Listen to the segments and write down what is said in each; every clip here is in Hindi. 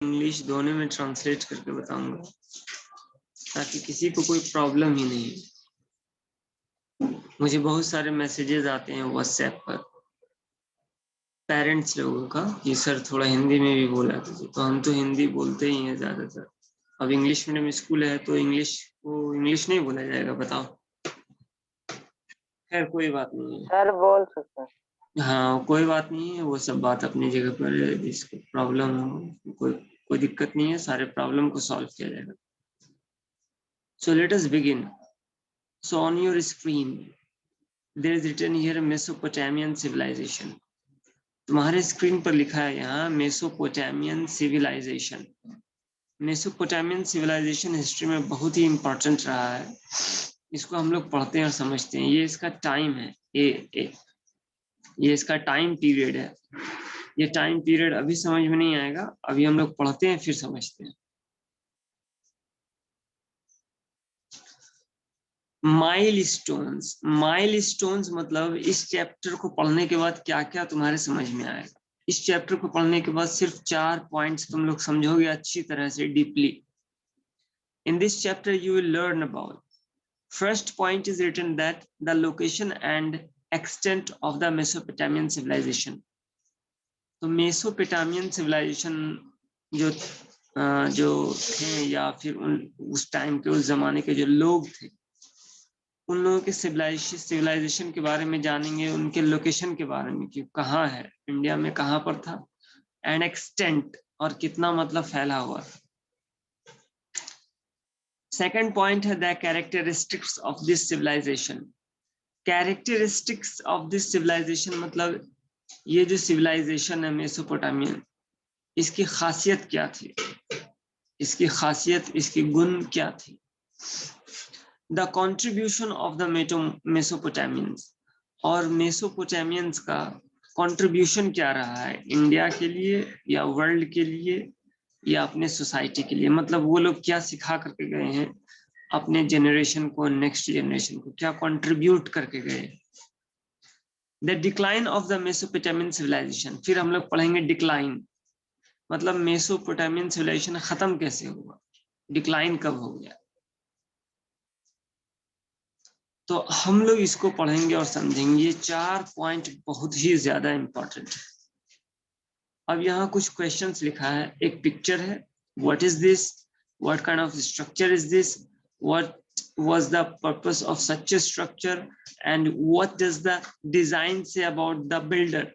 इंग्लिश दोनों में ट्रांसलेट करके बताऊंगा ताकि किसी को कोई प्रॉब्लम ही नहीं। मुझे बहुत सारे मैसेजेस आते हैं व्हाट्सएप पर पेरेंट्स लोगों का कि सर थोड़ा हिंदी में भी बोला कीजिए, तो हम तो हिंदी बोलते ही हैं ज़्यादातर। अब इंग्लिश मीडियम स्कूल है तो इंग्लिश को इंग्लिश नहीं बोला जाएगा, बताओ। खैर कोई बात नहीं है, सर बोल सकते हैं। हाँ कोई बात नहीं है, वो सब बात अपनी जगह पर है। जिसको प्रॉब्लम हो कोई दिक्कत नहीं है, सारे प्रॉब्लम को सॉल्व किया जाएगा। So let us begin. So on your screen there is written here Mesopotamian civilization. तुम्हारे स्क्रीन पर लिखा है यहाँ Mesopotamian civilization. Mesopotamian civilization history में बहुत ही इंपॉर्टेंट रहा है। इसको हम लोग पढ़ते हैं और समझते हैं। ये इसका टाइम है, ये इसका टाइम पीरियड है। ये टाइम पीरियड अभी समझ में नहीं आएगा, अभी हम लोग पढ़ते हैं फिर समझते हैं। माइलस्टोन्स मतलब इस चैप्टर को पढ़ने के बाद क्या क्या तुम्हारे समझ में आएगा। इस चैप्टर को पढ़ने के बाद सिर्फ 4 पॉइंट्स तुम लोग समझोगे अच्छी तरह से, deeply. In this chapter you will learn about, first point is written that the location and extent of the Mesopotamian civilization. तो मेसोपोटामियन सिविलाइजेशन जो थे या फिर उस टाइम के उस जमाने के जो लोग थे, उन लोगों के सिविलाइजेशन के बारे में जानेंगे, उनके लोकेशन के बारे में कि कहाँ है, इंडिया में कहाँ पर था, एंड एक्सटेंट और कितना मतलब फैला हुआ था। सेकेंड पॉइंट है the characteristics of this civilization. Characteristics of this civilization मतलब ये जो सिविलाइजेशन है मेसोपोटामियन, इसकी खासियत क्या थी, इसकी खासियत, इसकी गुण क्या थी। द कॉन्ट्रीब्यूशन ऑफ द मेसोपोटामियंस, और मेसोपोटामियंस का कॉन्ट्रीब्यूशन क्या रहा है इंडिया के लिए या वर्ल्ड के लिए या अपने सोसाइटी के लिए। मतलब वो लोग क्या सिखा करके गए हैं अपने जनरेशन को, नेक्स्ट जनरेशन को क्या कंट्रीब्यूट करके गए। The decline of the Mesopotamian civilization, फिर हम लोग पढ़ेंगे डिक्लाइन, मतलब मेसोपोटामियन सिविलाइजेशन खत्म कैसे हुआ, डिक्लाइन कब हो गया। तो हम लोग इसको पढ़ेंगे और समझेंगे। ये 4 पॉइंट बहुत ही ज्यादा इंपॉर्टेंट है। अब यहाँ कुछ क्वेश्चंस लिखा है, एक पिक्चर है, what is this, what kind of structure is this, what was the purpose of such a structure, and what does the design say about the builder.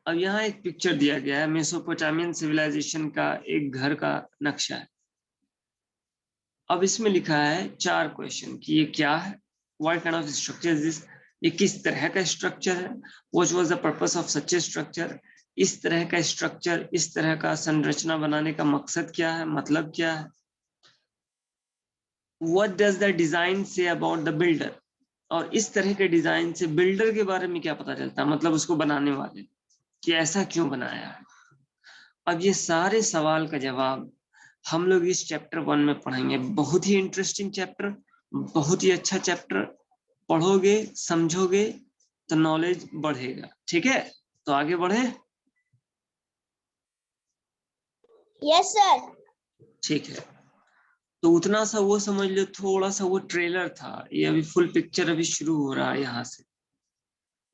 अब यहाँ एक पिक्चर दिया गया है मेसोपोटामियन सिविलाइजेशन का, एक घर का नक्शा है। अब इसमें लिखा है 4 क्वेश्चन कि ये क्या है, what kind of structure is this, ये किस तरह का स्ट्रक्चर है, what was the purpose of such a structure, इस तरह का स्ट्रक्चर, इस तरह का संरचना बनाने का मकसद क्या है, मतलब क्या है। What does the design say about the builder, और इस तरह के डिजाइन से बिल्डर के बारे में क्या पता चलता है, मतलब उसको बनाने वाले कि ऐसा क्यों बनाया है। अब ये सारे सवाल का जवाब हम लोग इस चैप्टर 1 में पढ़ेंगे। बहुत ही इंटरेस्टिंग चैप्टर, बहुत ही अच्छा चैप्टर। पढ़ोगे समझोगे तो नॉलेज बढ़ेगा। ठीक है, तो आगे बढ़े। Yes sir. ठीक है, तो उतना सा वो समझ लो, थोड़ा सा वो ट्रेलर था, ये अभी फुल पिक्चर अभी शुरू हो रहा है यहाँ से।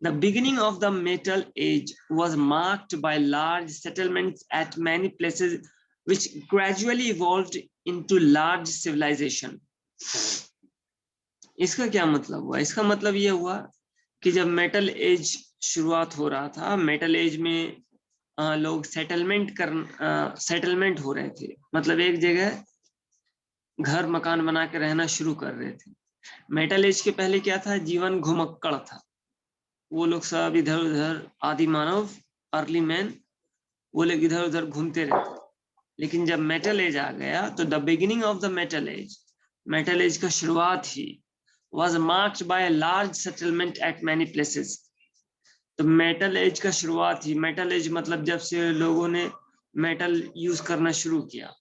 The beginning of the Metal Age was marked by large settlements at many places, which gradually evolved into large civilization. इसका क्या मतलब हुआ, इसका मतलब ये हुआ कि जब मेटल एज शुरुआत हो रहा था, मेटल एज में लोग सेटलमेंट हो रहे थे, मतलब एक जगह घर मकान बना के रहना शुरू कर रहे थे। मेटल एज के पहले क्या था, जीवन घुमक्कड़ था, वो लोग सब इधर उधर, आदि मानव, अर्ली मैन, वो लोग इधर उधर घूमते रहते। लेकिन जब मेटल एज आ गया तो the beginning of the metal age का शुरुआत ही was marked by a large settlement at many places. तो मेटल एज का शुरुआत ही, मेटल एज मतलब जब से लोगों ने मेटल यूज करना शुरू किया,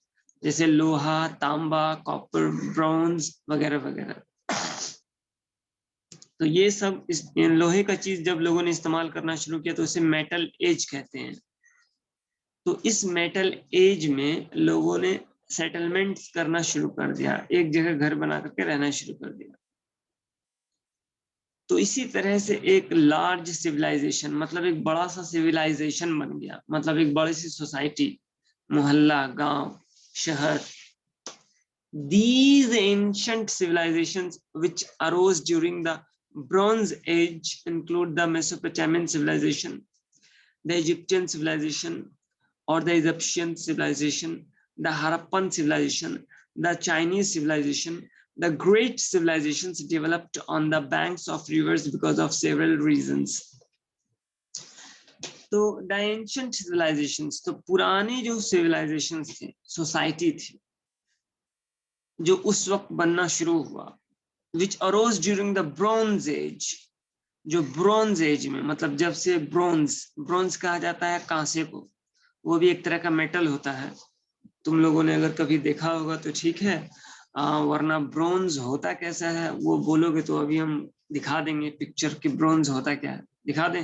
जैसे लोहा, तांबा, कॉपर, ब्रॉन्ज वगैरह वगैरह। तो ये सब लोहे का चीज जब लोगों ने इस्तेमाल करना शुरू किया तो उसे मेटल एज कहते हैं। तो इस मेटल एज में लोगों ने सेटलमेंट्स करना शुरू कर दिया, एक जगह घर बना करके रहना शुरू कर दिया। तो इसी तरह से एक लार्ज सिविलाइजेशन, मतलब एक बड़ा सा सिविलाइजेशन बन गया, मतलब एक बड़ी सी सोसाइटी, मोहल्ला, गांव, शहर। These ancient civilizations which arose during the Bronze Age include the Mesopotamian civilization, the Egyptian civilization or the Egyptian civilization, the Harappan civilization, the Chinese civilization. The great civilizations developed on the banks of rivers because of several reasons. तो the ancient civilizations, तो पुराने जो civilizations थे, society थी, जो उस वक्त बनना शुरू हुआ, which arose during the Bronze Age, जो ब्रॉन्ज एज में, मतलब जब से ब्रॉन्ज कहा जाता है कांसे को, वो भी एक तरह का मेटल होता है। तुम लोगों ने अगर कभी देखा होगा तो ठीक है, वरना ब्रॉन्ज होता कैसा है वो बोलोगे तो अभी हम दिखा देंगे पिक्चर कि ब्रॉन्ज होता क्या है। दिखा दें?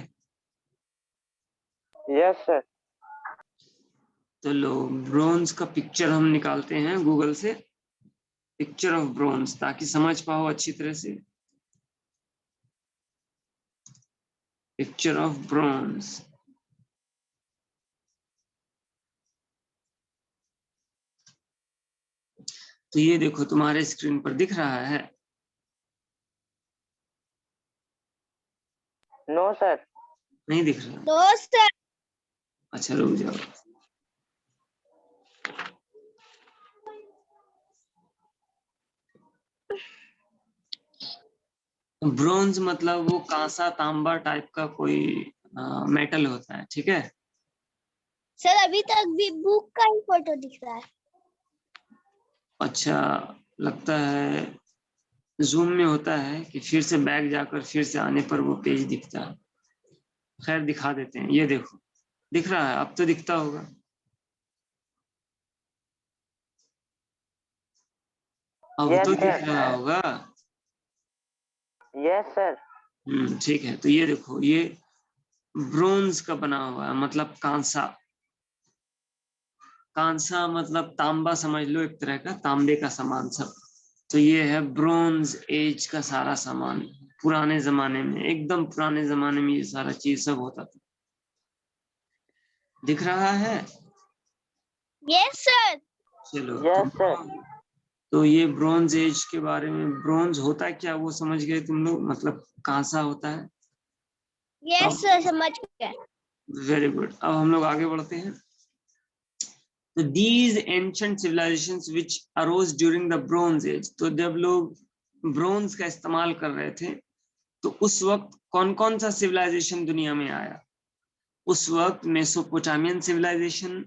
Yes sir. तो लो, ब्रॉन्ज का पिक्चर हम निकालते हैं गूगल से, पिक्चर ऑफ ब्रॉन्ज, ताकि समझ पाओ अच्छी तरह से। पिक्चर ऑफ ब्रॉन्ज, तो ये देखो तुम्हारे स्क्रीन पर दिख रहा है। No sir. नहीं दिख रहा? No sir. अच्छा रुक जाओ। ब्रोंज मतलब वो कांसा तांबा टाइप का कोई मेटल होता है, ठीक है। सर अभी तक भी बुक का ही फोटो दिख रहा है। अच्छा, लगता है जूम में होता है कि फिर से बैक जाकर फिर से आने पर वो पेज दिखता है। खैर दिखा देते हैं, ये देखो दिख रहा है, अब तो दिखता होगा। अब Yes, तो दिख sir. रहा होगा। Yes sir. ठीक है, तो ये देखो, ये ब्रोंज का बना हुआ है, मतलब कांसा। कांसा मतलब तांबा समझ लो, एक तरह का तांबे का सामान सब। तो ये है ब्रोंज एज का सारा सामान। पुराने जमाने में, एकदम पुराने जमाने में ये सारा चीज सब होता था। दिख रहा है? Yes sir. चलो, यस सर। तो ये ब्रोंज एज के बारे में, ब्रोंज होता क्या वो समझ गए तुम लोग, मतलब कांसा होता है। यस सर, समझ गए। वेरी गुड, अब हम लोग आगे बढ़ते हैं। तो these ancient civilizations which arose during the Bronze Age, तो जब लोग ब्रोंज का इस्तेमाल कर रहे थे तो उस वक्त कौन कौन सा सिविलाइजेशन दुनिया में आया? उस वक्त Mesopotamian civilization,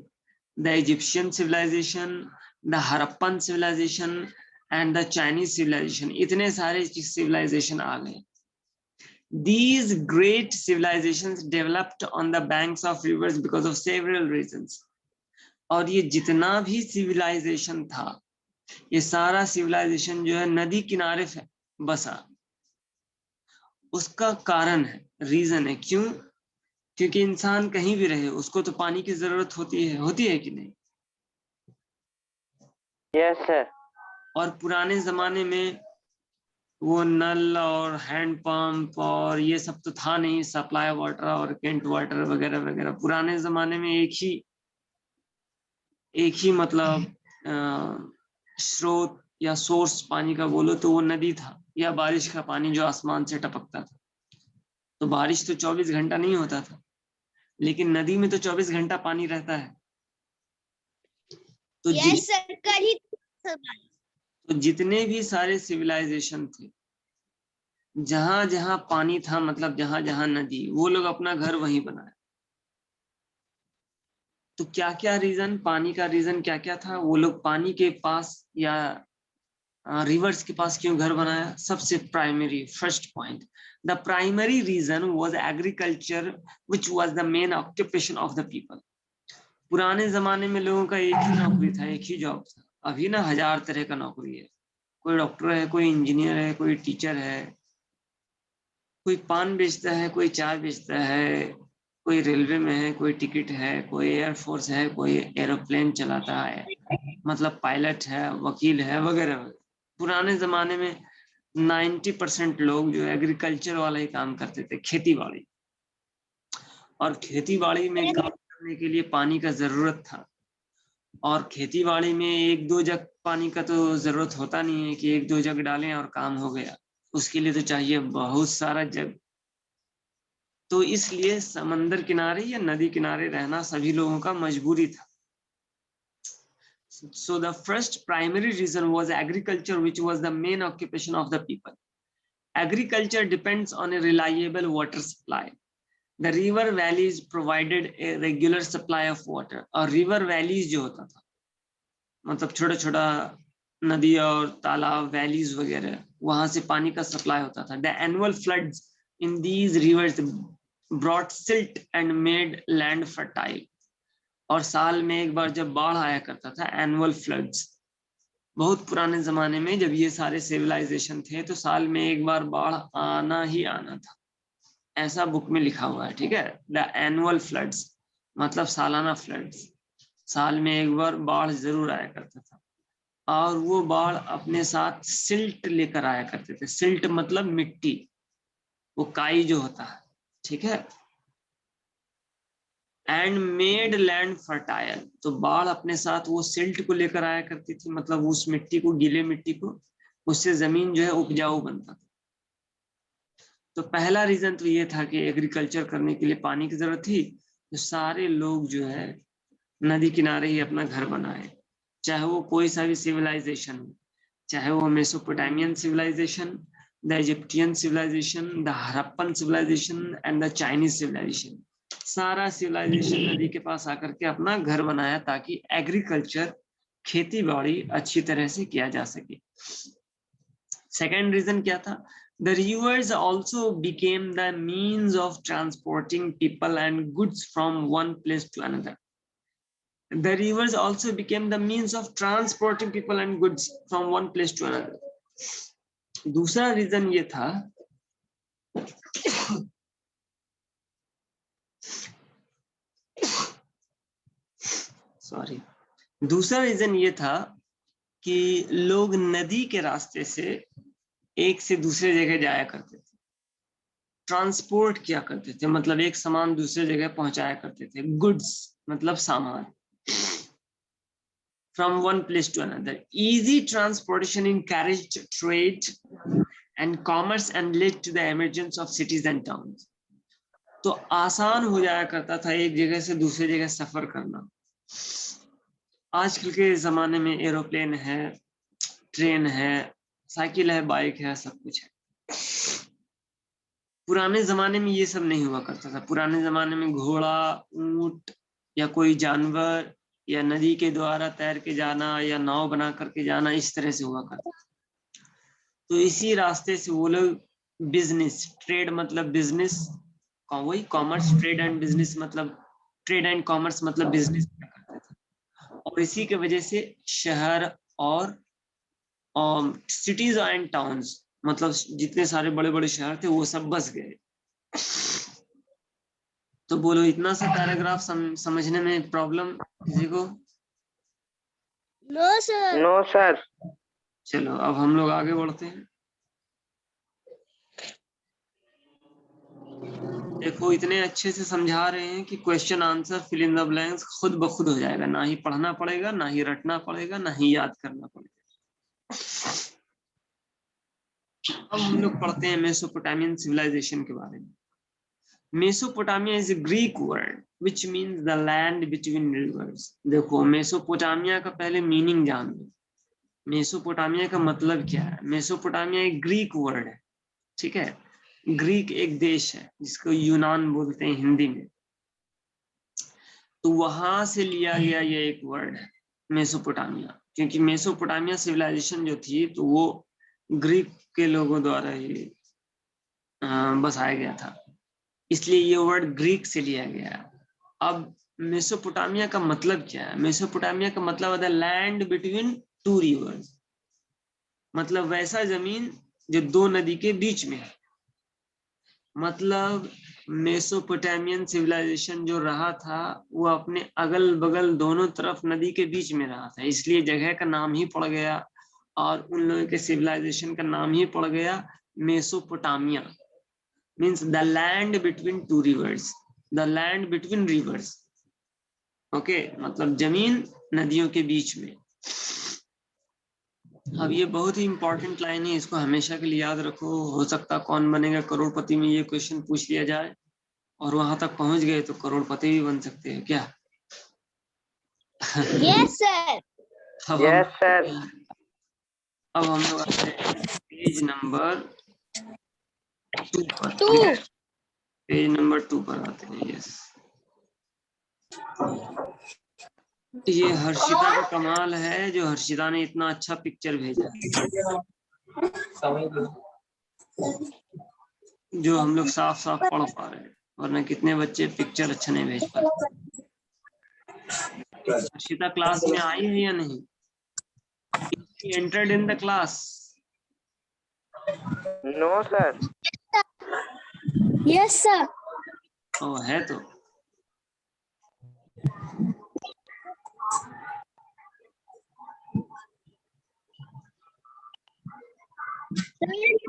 the Egyptian civilization, the Harappan civilization and the Chinese civilization, इतने सारे सिविलाइजेशन आ गए। These great civilizations developed on the banks of rivers because of several reasons. और ये जितना भी सिविलाइजेशन था, ये सारा सिविलाइजेशन जो है नदी किनारे बसा। उसका कारण है, रीजन है, क्यों? क्योंकि इंसान कहीं भी रहे उसको तो पानी की जरूरत होती है कि नहीं? Yes sir. और पुराने जमाने में वो नल और हैंड पंप और ये सब तो था नहीं, सप्लाई वाटर और केंट वाटर वगैरह वगैरह। पुराने जमाने में एक ही मतलब स्रोत या सोर्स पानी का बोलो तो वो नदी था, या बारिश का पानी जो आसमान से टपकता था। तो बारिश तो 24 घंटा नहीं होता था, लेकिन नदी में तो 24 घंटा पानी रहता है। तो यस सर, कल ही तो जितने भी सारे सिविलाइजेशन थे, जहां जहां पानी था, मतलब जहां जहां नदी, वो लोग अपना घर वहीं बनाए। तो क्या क्या रीजन, पानी का रीजन क्या क्या था? वो लोग पानी के पास या रिवर्स के पास क्यों घर बनाया? सबसे primary first point, the primary reason was agriculture which was the main occupation of the people. पुराने जमाने में लोगों का एक ही नौकरी था, एक ही जॉब था। अभी ना 1000 तरह का नौकरी है। कोई डॉक्टर है, कोई इंजीनियर है, कोई टीचर है, कोई पान बेचता है, कोई चाय बेचता है, कोई रेलवे में है, कोई टिकट है, कोई एयरफोर्स है, कोई एरोप्लेन चलाता है, मतलब पायलट है, वकील है, वगैरह। पुराने जमाने में 90% लोग जो एग्रीकल्चर वाला ही काम करते थे, खेती बाड़ी। और खेती बाड़ी में काम करने के लिए पानी का जरूरत था। और खेती बाड़ी में 1-2 जग पानी का तो जरूरत होता नहीं है कि 1-2 जग डालें और काम हो गया। उसके लिए तो चाहिए बहुत सारा जग। तो इसलिए समंदर किनारे या नदी किनारे रहना सभी लोगों का मजबूरी था। So the first primary reason was agriculture, which was the main occupation of the people. Agriculture depends on a reliable water supply. The river valleys provided a regular supply of water. और river valleys जो होता था, मतलब छोटा छोटा नदी और तालाब, वैलीज वगैरह, वहां से पानी का सप्लाई होता था. The annual floods in these rivers brought silt and made land fertile. और साल में एक बार जब बाढ़ आया करता था, एनुअल फ्लड्स, बहुत पुराने जमाने में जब ये सारे सिविलाइजेशन थे तो साल में एक बार बाढ़ आना ही आना था, ऐसा बुक में लिखा हुआ है. ठीक है, द एनुअल फ्लड्स मतलब सालाना फ्लड्स, साल में एक बार बाढ़ जरूर आया करता था. और वो बाढ़ अपने साथ सिल्ट लेकर आया करते थे. सिल्ट मतलब मिट्टी, वो काई जो होता है. ठीक है, एंड मेड लैंड फर्टाइल. तो बाढ़ अपने साथ वो सिल्ट को लेकर आया करती थी, मतलब उस मिट्टी को, गीले मिट्टी को, उससे जमीन जो है उपजाऊ बनता था. तो पहला रीजन तो ये था कि एग्रीकल्चर करने के लिए पानी की जरूरत थी. तो सारे लोग जो है नदी किनारे ही अपना घर बनाए, चाहे वो कोई सा भी सिविलाइजेशन हो, चाहे वो Mesopotamian civilization, the Egyptian civilization, the Harappan civilization and the Chinese civilization. सारा सिविलाइजेशन नदी के पास आकर के अपना घर बनाया ताकि एग्रीकल्चर, खेती बाड़ी अच्छी तरह से किया जा सके. सेकेंड रीजन क्या था? The rivers also became the means of transporting people and goods from one place to another. The rivers also became the means of transporting people and goods from one place to another. दूसरा रीजन ये था दूसरा रीजन ये था कि लोग नदी के रास्ते से एक से दूसरे जगह जाया करते थे, ट्रांसपोर्ट किया करते थे, मतलब एक सामान दूसरे जगह पहुंचाया करते थे. गुड्स मतलब सामान, from one place to another. Easy transportation encouraged trade and commerce and led to the emergence of cities and towns. तो आसान हो जाया करता था एक जगह से दूसरे जगह सफर करना. आजकल के जमाने में एरोप्लेन है, ट्रेन है, साइकिल है, बाइक है, सब कुछ है. पुराने जमाने में ये सब नहीं हुआ करता था. पुराने जमाने में घोड़ा, ऊंट या कोई जानवर या नदी के द्वारा तैर के जाना या नाव बना करके जाना, इस तरह से हुआ करता था. तो इसी रास्ते से वो लोग बिजनेस, ट्रेड मतलब बिजनेस, वही कॉमर्स, ट्रेड एंड बिजनेस मतलब, ट्रेड एंड कॉमर्स मतलब बिजनेस करते थे. और इसी के वजह से शहर और सिटीज एंड टाउन्स, मतलब जितने सारे बड़े बड़े शहर थे वो सब बस गए. तो बोलो, इतना सा पैराग्राफ समझने में प्रॉब्लम किसी को? No sir. No sir. चलो अब हम लोग आगे बढ़ते हैं. देखो, इतने अच्छे से समझा रहे हैं कि question answer fill in the blanks खुद ब खुद हो जाएगा. ना ही पढ़ना पड़ेगा, ना ही रटना पड़ेगा, ना ही याद करना पड़ेगा. अब हम लोग पढ़ते हैं मेसोपोटामियन सिविलाइजेशन के बारे में. Mesopotamia is a Greek word which means the land between rivers. देखो, मेसोपोटामिया का पहले मीनिंग जान लो. मेसोपोटामिया का मतलब क्या है? मेसोपोटामिया एक ग्रीक वर्ड है. ठीक है, ग्रीक एक देश है जिसको यूनान बोलते हैं हिंदी में. तो वहां से लिया गया ये एक वर्ड है मेसोपोटामिया, क्योंकि मेसोपोटामिया सिविलाइजेशन जो थी तो वो ग्रीक के लोगों द्वारा ही बसाया गया था, इसलिए ये वर्ड ग्रीक से लिया गया. अब मेसोपोटामिया का मतलब क्या है? मेसोपोटामिया का मतलब है the land between two reverse, मतलब वैसा जमीन जो दो नदी के बीच में है. मतलब मेसोपोटामियन सिविलाइजेशन जो रहा था वो अपने अगल बगल दोनों तरफ नदी के बीच में रहा था, इसलिए जगह का नाम ही पड़ गया और उन लोगों के सिविलाइजेशन का नाम ही पड़ गया Mesopotamia. Means the land between two reverse, the land between reverse. Okay, मतलब जमीन नदियों के बीच में। अब ये बहुत ही इंपॉर्टेंट लाइन है, इसको हमेशा के लिए याद रखो। हो सकता कौन बनेगा करोड़पति में ये क्वेश्चन पूछ लिया जाए और वहां तक पहुंच गए तो करोड़पति भी बन सकते हैं क्या? Yes, sir. Yes, sir. अब हम लोग आते हैं पेज नंबर 2 पर। 2. पेज नंबर 2 पर आते हैं। यस, ये हर्षिता का कमाल है, जो हर्षिता ने इतना अच्छा पिक्चर भेजा, जो हम लोग साफ साफ पढ़ पा रहे हैं, वरना कितने बच्चे पिक्चर अच्छा नहीं भेज पाते। हर्षिता क्लास में आई है या नहीं? Entered in the class? No, sir. Yes, sir. ओ है तो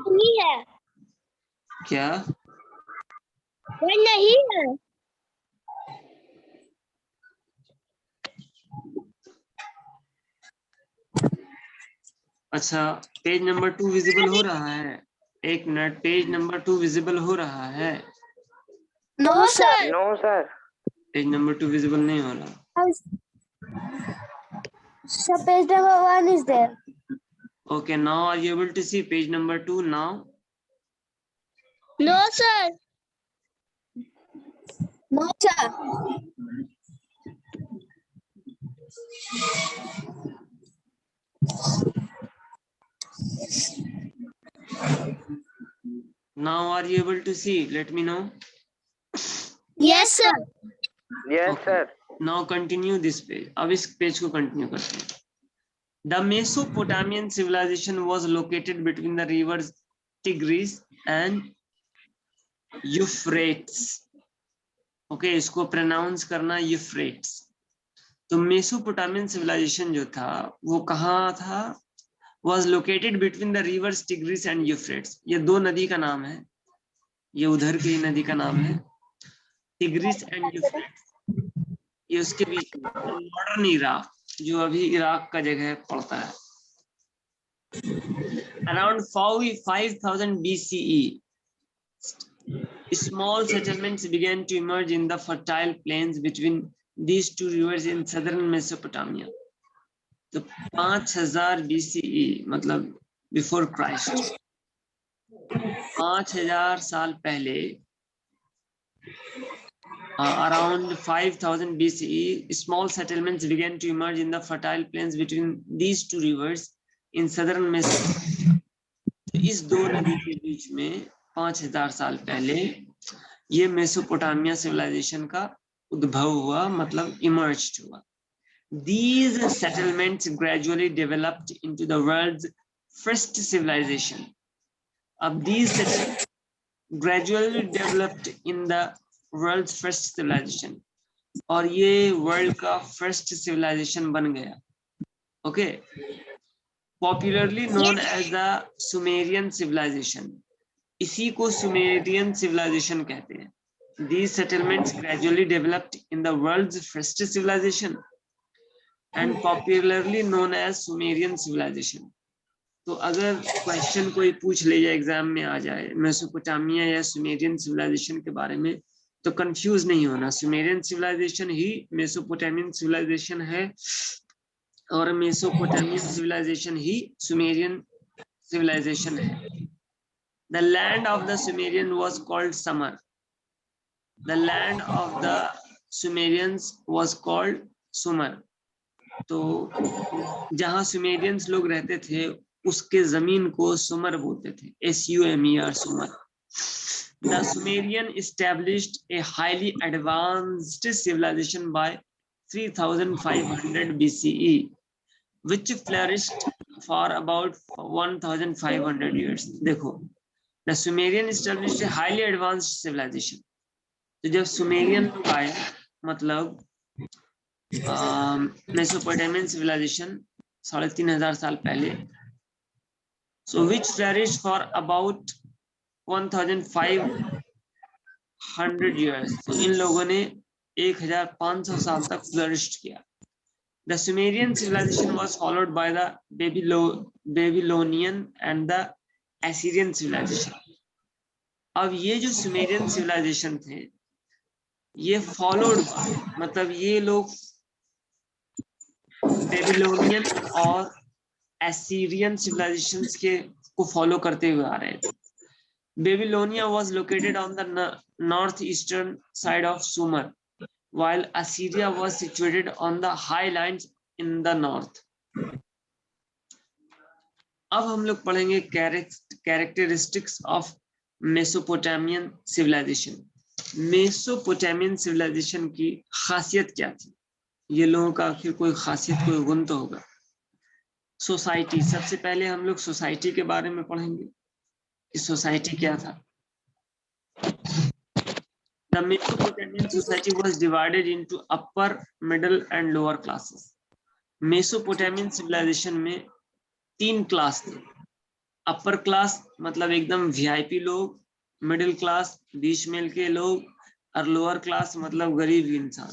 नहीं है। क्या? वो नहीं है। अच्छा, पेज नंबर 2 विजिबल हो रहा है? एक मिनट, पेज नंबर 2 विजिबल हो रहा है? No, sir. No, sir. Page number 2 visible नहीं हो रहा। So page number 1 is there. Okay, now are you able to see page number 2 now? No, sir. No, sir. Now are you able to see? Let me know. Yes, sir. Yes, Okay. sir. Now continue this page. अब इस पेज को कंटिन्यू करते हैं। The Mesopotamian civilization was located between the rivers Tigris and Euphrates. Okay, इसको प्रोनाउंस करना यूफ्रेट्स। तो मेसोपोटामियन सिविलाइजेशन जो था वो कहाँ था? Was located between the rivers Tigris and Euphrates. ये दो नदी का नाम है, ये उधर की नदी का नाम है, टिग्रिस एंड यूफ्रेट्स। ये उसके बीच में मॉडर्न इराक, जो अभी इराक का जगह पड़ता है। Around 5000 BCE, small settlements began to emerge in the fertile plains between these two rivers in southern Mesopotamia. तो 5000 BCE मतलब बिफोर क्राइस्ट, 5000 साल पहले, around 5000 BCE, small settlements began to emerge in the fertile plains between these two rivers in southern Mesopotamia. इस दो नदी के बीच में 5000 साल पहले ये मेसोपोटामिया सिविलाइजेशन का उद्भव हुआ, मतलब इमर्ज हुआ। These settlements gradually developed into the world's first civilization. अब these settlements gradually developed in the world's first civilization, और ये वर्ल्ड का फर्स्ट सिविलाइजेशन बन गया। Okay, popularly known as the Sumerian civilization, इसी को सुमेरियन सिविलाइजेशन कहते हैं। These settlements gradually developed in the world's first civilization and popularly known as Sumerian civilization. तो अगर क्वेश्चन कोई पूछ ले जाए, एग्जाम में आ जाए मेसोपोटामिया या सुमेरियन सिविलाइजेशन के बारे में, तो कंफ्यूज नहीं होना। सुमेरियन सिविलाइजेशन ही मेसोपोटामियन सिविलाइजेशन है और मेसोपोटामियन सिविलाइजेशन ही सुमेरियन सिविलाइजेशन है। The land of the Sumerian was called Sumer. The land of the Sumerians was called Sumer. तो जहां सुमेरियंस लोग रहते थे उसके जमीन को सुमर बोलते थे, SUMER, सुमर। The Sumerian established a highly advanced civilization by 3500 BCE, which flourished for about 1500 years. देखो, the Sumerian established a highly advanced civilization. तो जब सुमेरियन लोग आए, मतलब मेसोपोटामियन सिविलाइजेशन 3500 साल पहले, so which flourished for about 1500 years, तो इन लोगों ने 1500 साल तक फ्लरिश्ड किया. The Sumerian civilization was followed by the Babylonian and the Assyrian civilization. अब ये जो सुमेरियन सिविलाइजेशन थे, ये फॉलोड, मतलब ये लोग बेबीलोनियन और एसीरियन सिविलाइजेशंस के को फॉलो करते हुए आ रहे थे. Babylonia was located on the north eastern side of सुमर, while Assyria was situated on the highlands in the north. अब हम लोग पढ़ेंगे characteristics of Mesopotamian civilization. Mesopotamian civilization की खासियत क्या थी? ये लोगों का आखिर कोई खासियत, कोई गुण तो होगा. सोसाइटी, सबसे पहले हम लोग सोसाइटी के बारे में पढ़ेंगे कि सोसाइटी क्या था. The Mesopotamian society was divided into upper, middle and lower classes. Mesopotamian civilization में 3 क्लास थे. अपर क्लास मतलब एकदम वीआईपी लोग, मिडिल क्लास बीच में के लोग, और लोअर क्लास मतलब गरीब इंसान.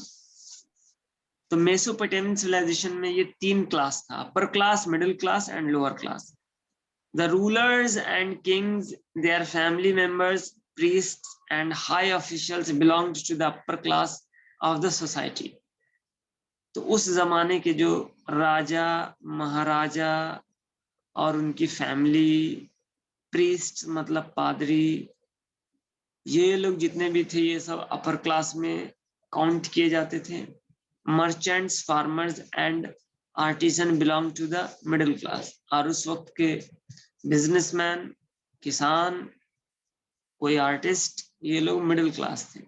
तो मेसोपोटामियन सिविलाइजेशन में ये 3 क्लास था, upper class, middle class and lower class. The rulers and kings, their family members, priests and high officials belonged to the upper class of the society. तो उस जमाने के जो राजा, महाराजा और उनकी फैमिली, प्रीस्ट मतलब पादरी, ये लोग जितने भी थे ये सब अपर क्लास में काउंट किए जाते थे. Merchants, farmers and artisan belong to the middle class. और उस वक्त के बिजनेसमैन, किसान, कोई आर्टिस्ट, ये लोग मिडिल क्लास थे.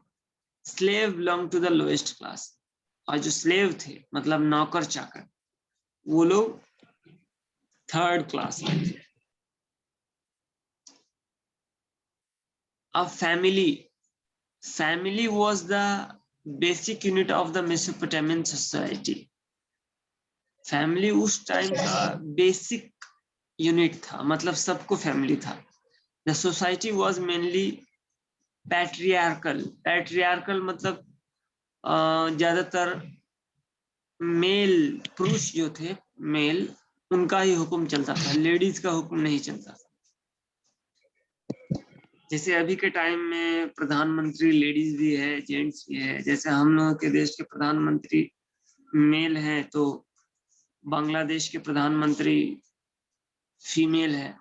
Slave belong to the lowest class. और जो स्लेव थे मतलब नौकर चाकर, वो लोग थर्ड क्लास में थे. अब family was the basic unit of the Mesopotamian society. Family उस टाइम का बेसिक यूनिट था, मतलब सबको फैमिली था. The society was mainly patriarchal मतलब ज्यादातर मेल, पुरुष जो थे मेल, उनका ही हुक्म चलता था, लेडीज का हुक्म नहीं चलता था. जैसे अभी के टाइम में प्रधानमंत्री लेडीज भी है, जेंट्स भी है. जैसे हम लोगों के देश के प्रधानमंत्री मेल हैं, तो बांग्लादेश के प्रधानमंत्री फीमेल है.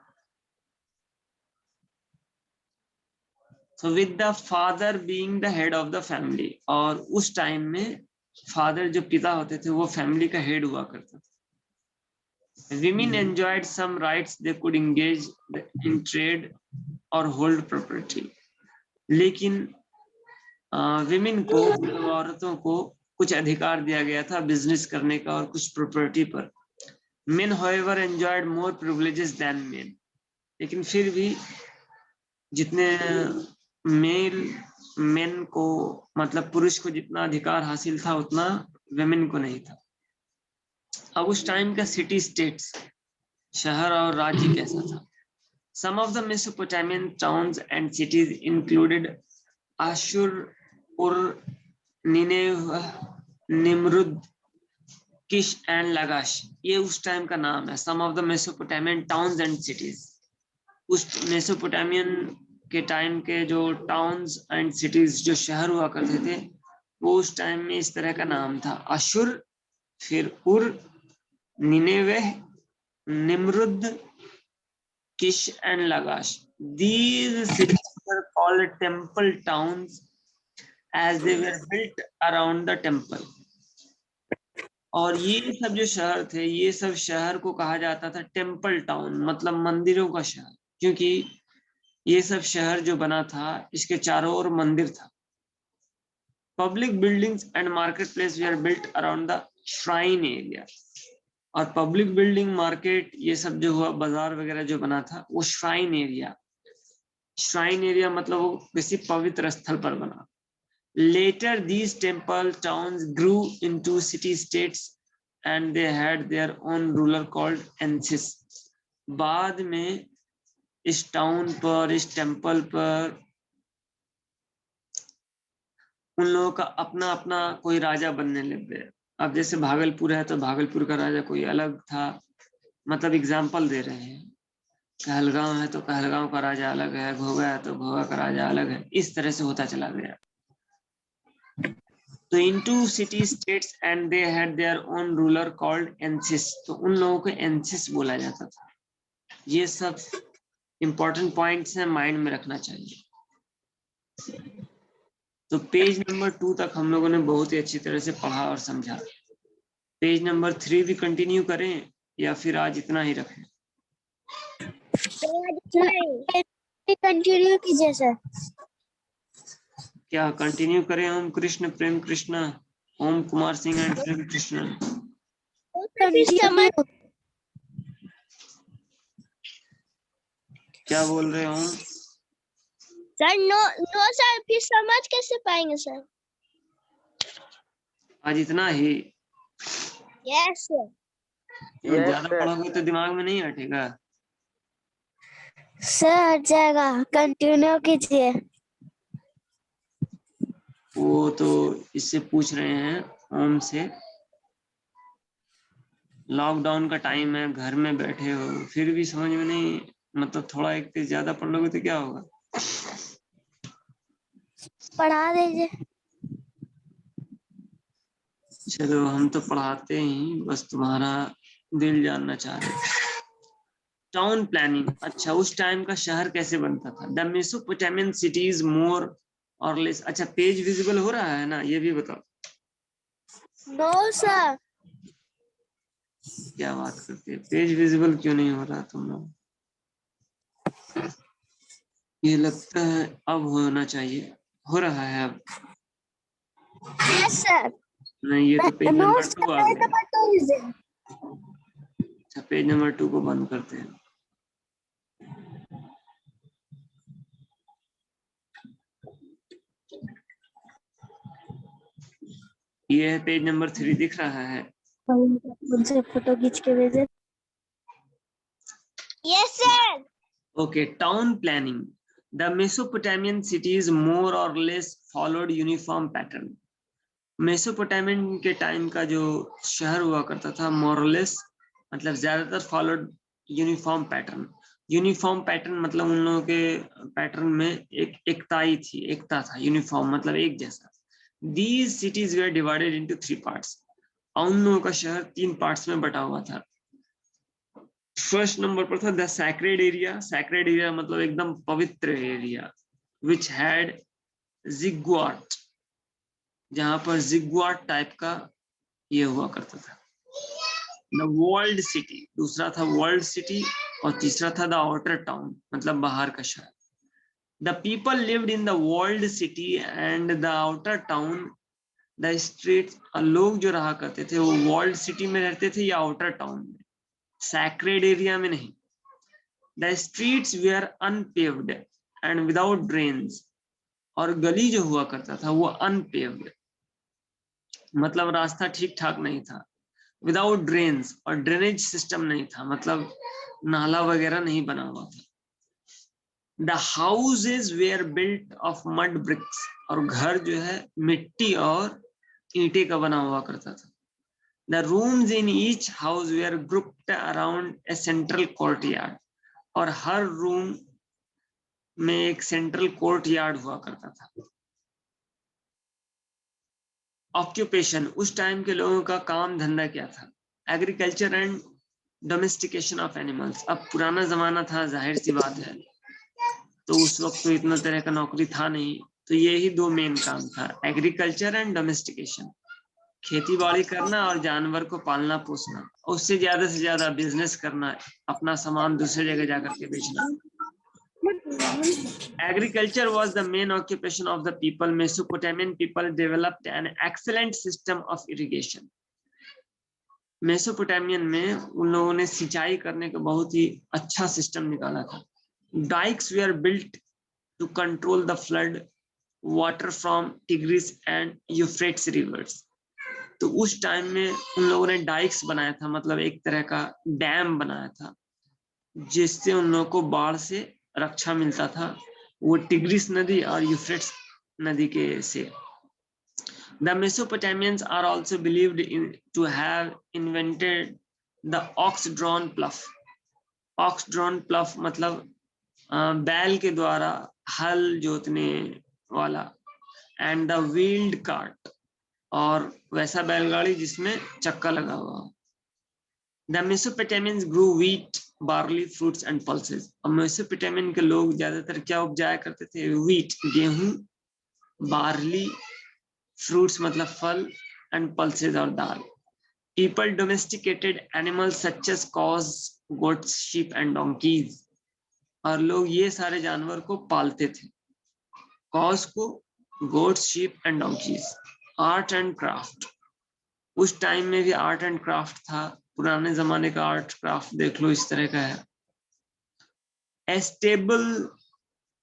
So with the father being the head of the family, और उस टाइम में फादर जो पिता होते थे वो फैमिली का हेड हुआ करता था. Women enjoyed some rights, they could engage in trade or hold property. लेकिन विमेन को, औरतों को कुछ अधिकार दिया गया था बिजनेस करने का और कुछ प्रॉपर्टी पर. Men however enjoyed more privileges than men. लेकिन फिर भी जितने मेन को मतलब पुरुष को जितना अधिकार हासिल था उतना विमेन को नहीं था. अब उस टाइम का सिटी स्टेट्स, शहर और राज्य कैसा था? Some of the Mesopotamian towns and cities included Ashur, Ur, Nineveh, Nimrud, Kish and Lagash. ये उस टाइम का नाम है. Some of the Mesopotamian towns and cities. उस मेसोपोटामियन के टाइम के जो टाउन्स एंड सिटीज, जो शहर हुआ करते थे, वो उस टाइम में इस तरह का नाम था. अशुर, फिर Ur, Nineveh, Nimrud, Kish and Lagash. These cities were called temple towns as they were built around the temple. और ये सब जो शहर थे, ये सब शहर को कहा जाता था टेम्पल टाउन, मतलब मंदिरों का शहर, क्योंकि ये सब शहर जो बना था इसके चारों ओर मंदिर था. Public buildings and market place were built around the shrine area. और पब्लिक बिल्डिंग, मार्केट, ये सब जो हुआ, बाजार वगैरह जो बना था, वो श्राइन एरिया मतलब वो किसी पवित्र स्थल पर बना. Later, these temple towns grew into city-states and they had their own ruler called Ansis. बाद में इस टाउन पर, इस टेम्पल पर उन लोगों का अपना अपना कोई राजा बनने लग गया। अब जैसे भागलपुर है तो भागलपुर का राजा कोई अलग था, मतलब एग्जाम्पल दे रहे हैं। कहलगांव है तो कहलगांव का राजा अलग है, घोगा है तो घोगा का राजा अलग है, इस तरह से होता चला गया। तो into city states and they had their own ruler called Ansis, तो उन लोगों को एंसिस बोला जाता था। ये सब इंपॉर्टेंट पॉइंट्स हैं, माइंड में रखना चाहिए। तो पेज नंबर 2 तक हम लोगों ने बहुत ही अच्छी तरह से पढ़ा और समझा। पेज नंबर 3 भी कंटिन्यू करें या फिर आज इतना ही रखें? कंटिन्यू कीजिए सर। क्या कंटिन्यू करें? ओम कृष्ण प्रेम कृष्ण, ओम कुमार सिंह एंड प्रेम कृष्ण। क्या बोल रहे हो? सर नो नो सर, फिर समझ कैसे पाएंगे सर? आज इतना ही? Yes sir. Yes, ज्यादा sir. पढ़ोगे तो दिमाग में नहीं हटेगा। सर हट जाएगा, कंटिन्यू कीजिए। वो तो इससे पूछ रहे हैं ओम से। लॉकडाउन का टाइम है, घर में बैठे हो, फिर भी समझ में नहीं, मतलब थोड़ा एक पेज ज्यादा पढ़ लोगे तो क्या होगा? पढ़ा दीजिए। चलो हम तो पढ़ाते ही, बस तुम्हारा दिल जानना चाह रहे थे। टाउन प्लानिंग, अच्छा उस टाइम का शहर कैसे बनता था? द मेसोपोटामियन सिटीज मोर और लेस। अच्छा पेज विजिबल हो रहा है ना, ये भी बताओ। No sir. क्या बात करते हैं, पेज विजिबल क्यों नहीं हो रहा तुम लोग? ये लगता है अब होना चाहिए, हो रहा है अब। Yes sir. नहीं, ये तो पेज नो नंबर 2 सर, आ गया। नंबर 2 लीजिए। अच्छा पेज नंबर 2 को बंद करते हैं। ये है पेज नंबर 3, दिख रहा है? मुझे फोटो खींच के भेजे। Yes sir. Okay, town planning. The Mesopotamian cities more or less followed uniform pattern. Mesopotamian के टाइम का जो शहर हुआ करता था more or less, मतलब ज्यादातर followed uniform pattern. Uniform pattern मतलब उन लोगों के पैटर्न में एक एकताई थी, एकता था। यूनिफॉर्म मतलब एक जैसा। These cities were divided into 3 parts. उन लोगों का शहर 3 पार्ट्स में बटा हुआ था। फर्स्ट नंबर पर था the sacred area. Sacred area मतलब एकदम पवित्र एरिया, विच हैड जिग्वाट, जहां पर जिग्वाट टाइप का ये हुआ करता था। द वर्ल्ड सिटी, दूसरा था वर्ल्ड सिटी, और तीसरा था द आउटर टाउन, मतलब बाहर का शहर। The people lived in the world city and the outer town the street. लोग जो रहा करते थे वो वर्ल्ड सिटी में रहते थे या आउटर टाउन में, सैक्रेड एरिया में नहीं। The streets were unpaved and without drains. और गली जो हुआ करता था वो unpaved, मतलब रास्ता ठीक ठाक नहीं था। Without drains, और ड्रेनेज सिस्टम नहीं था, मतलब नाला वगैरह नहीं बना हुआ था। The houses were built of mud bricks, और घर जो है मिट्टी और ईंटे का बना हुआ करता था। The rooms in each house were grouped around a central courtyard, और हर रूम में एक सेंट्रल कोर्ट यार्ड हुआ करता था। ऑक्यूपेशन, उस टाइम के लोगों का काम धंधा क्या था? Agriculture and domestication of animals. अब पुराना जमाना था, जाहिर सी बात है, तो उस वक्त तो इतना तरह का नौकरी था नहीं, तो ये ही 2 मेन काम था, एग्रीकल्चर एंड डोमेस्टिकेशन, खेती बाड़ी करना और जानवर को पालना पोसना, उससे ज्यादा से ज्यादा बिजनेस करना, अपना सामान दूसरे जगह जाकर के बेचना। Agriculture was the main occupation of the people. Mesopotamian people developed an excellent system of irrigation. Mesopotamian में उन लोगों ने सिंचाई करने का बहुत ही अच्छा सिस्टम निकाला था। Dikes were built to control the flood water from tigris and Euphrates reverse. तो उस टाइम में उन लोगों ने डाइक्स बनाया था, मतलब एक तरह का डैम बनाया था जिससे उन लोगों को बाढ़ से रक्षा मिलता था, वो टिग्रिस नदी और यूफ्रेट्स नदी के से। The Mesopotamians are also believed to have invented the ox-drawn plough. Ox-drawn plough मतलब बैल के द्वारा हल जोतने वाला, and the wheeled cart, और वैसा बैलगाड़ी जिसमें चक्का लगा हुआ हो। The Mesopotamians grew wheat, barley, fruits and pulses. और मेसोपोटामियन के लोग ज्यादातर क्या उपजाया करते थे? wheat गेहूं, barley fruits मतलब फल, and pulses और दाल। People domesticated animals such as cows, goats, sheep and donkeys. और लोग ये सारे जानवर को पालते थे, cows को, goats, sheep and donkeys। Art and craft, उस टाइम में भी आर्ट एंड क्राफ्ट था, पुराने जमाने का आर्ट क्राफ्ट देख लो, इस तरह का है। A stable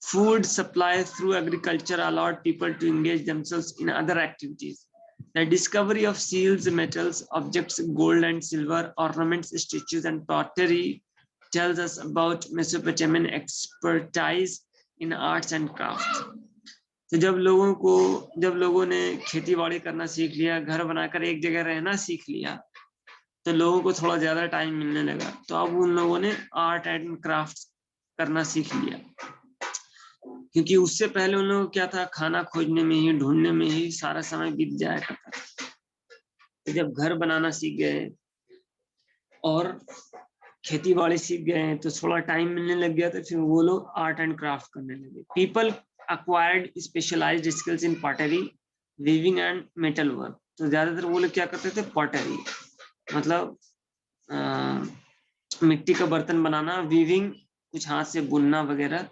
food supply through agriculture allowed people to engage themselves in other activities. The discovery of seals, metals, objects, gold and silver, ornaments, statues and pottery tells us about Mesopotamian expertise in arts and crafts. तो जब लोगों ने खेती बाड़ी करना सीख लिया, घर बनाकर एक जगह रहना सीख लिया, तो लोगों को थोड़ा ज्यादा टाइम मिलने लगा, तो अब उन लोगों ने आर्ट एंड क्राफ्ट करना सीख लिया। क्योंकि उससे पहले उन लोगों को क्या था, खाना खोजने में ही, ढूंढने में ही सारा समय बीत जाया करता था। तो जब घर बनाना सीख गए और खेती बाड़ी सीख गए तो थोड़ा टाइम मिलने लग गया, तो फिर वो लोग आर्ट एंड क्राफ्ट करने लगे। People acquired specialized skills in pottery, weaving and metal work. तो ज्यादातर वो लोग क्या करते थे? पॉटरी मतलब मिट्टी का बर्तन बनाना, वीविंग कुछ हाथ से बुनना वगैरह,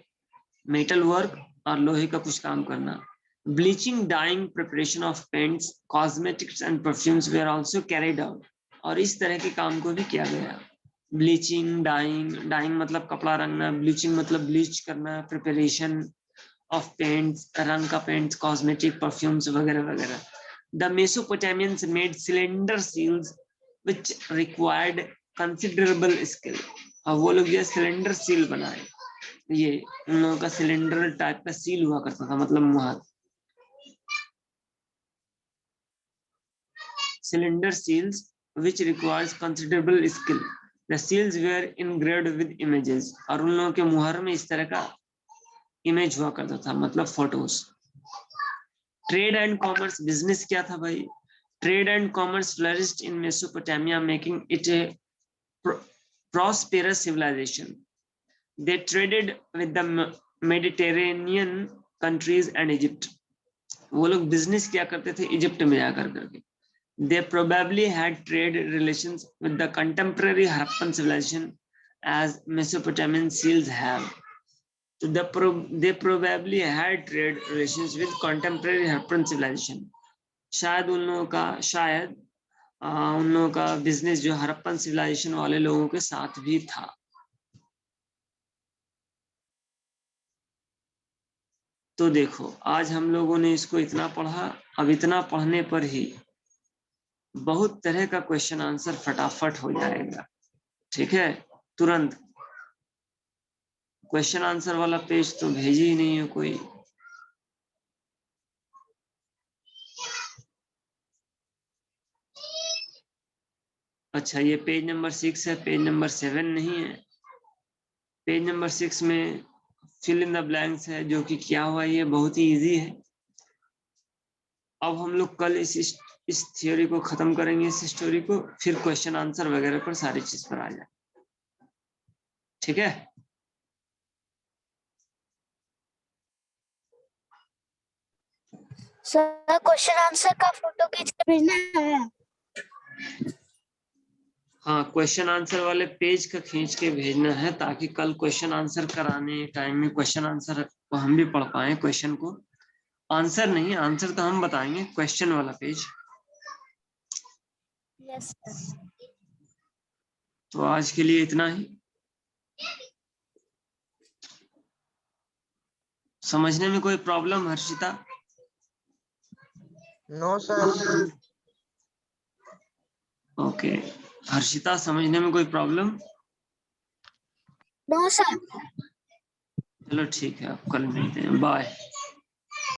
मेटल वर्क और लोहे का कुछ काम करना। Bleaching, dyeing, preparation of paints, cosmetics and perfumes were also carried out. और इस तरह के काम को भी किया गया। ब्लीचिंग, डाइंग मतलब कपड़ा रंगना, ब्लीचिंग मतलब ब्लीच करना, प्रिपरेशन of paints, रंग का पेंट्स, कॉस्मेटिक, परफ्यूम्स वगैरह वगैरह। The Mesopotamians made cylinder seals which required considerable skill. और वो लोग ये सिलेंडर सील बनाए, ये उन लोगों का सिलेंडर टाइप का सील हुआ करता था, मतलब मुहर। Cylinder seals which requires considerable skill. The seals were engraved with images. और उन लोगों के मुहर में इस तरह का इमेज हुआ करता था, मतलब photos. Trade and commerce, business क्या था भाई? Trade and commerce flourished in Mesopotamia, making it A prosperous civilization. They traded with the Mediterranean countries and Egypt. वो लोग बिजनेस क्या करते थे? इजिप्ट में जाकर करके। They probably had trade relations with the contemporary Harappan civilization as Mesopotamian seals have. So they probably had trade relations with contemporary Harappan civilization. शायद उन लोगों का बिजनेस जो हड़प्पन सिविलाइजेशन वाले लोगों के साथ भी था। तो देखो, आज हम लोगों ने इसको इतना पढ़ा। अब इतना पढ़ने पर ही बहुत तरह का क्वेश्चन आंसर फटाफट हो जाएगा, ठीक है? तुरंत क्वेश्चन आंसर वाला पेज तो भेजे ही नहीं है कोई। अच्छा, ये पेज नंबर 6 है, पेज नंबर 7 नहीं है। पेज नंबर 6 में फिल इन द ब्लैंक्स है, जो कि क्या हुआ, ये बहुत ही इजी है। अब हम लोग कल इस थ्योरी को खत्म करेंगे, इस स्टोरी को, फिर क्वेश्चन आंसर वगैरह पर सारी चीज पर आ जाए, ठीक है? सर क्वेश्चन आंसर का फोटो खींच के भेजना है। हाँ, क्वेश्चन आंसर वाले पेज का खींच के भेजना है, ताकि कल क्वेश्चन आंसर कराने टाइम में क्वेश्चन आंसर को हम भी पढ़ पाए। क्वेश्चन को आंसर नहीं, आंसर तो हम बताएंगे, क्वेश्चन वाला पेज। Yes sir. तो आज के लिए इतना ही। समझने में कोई problem Harshita? No sir. Okay, Harshita समझने में कोई प्रॉब्लम? No sir. चलो ठीक है, अब कल मिलते हैं, बाय।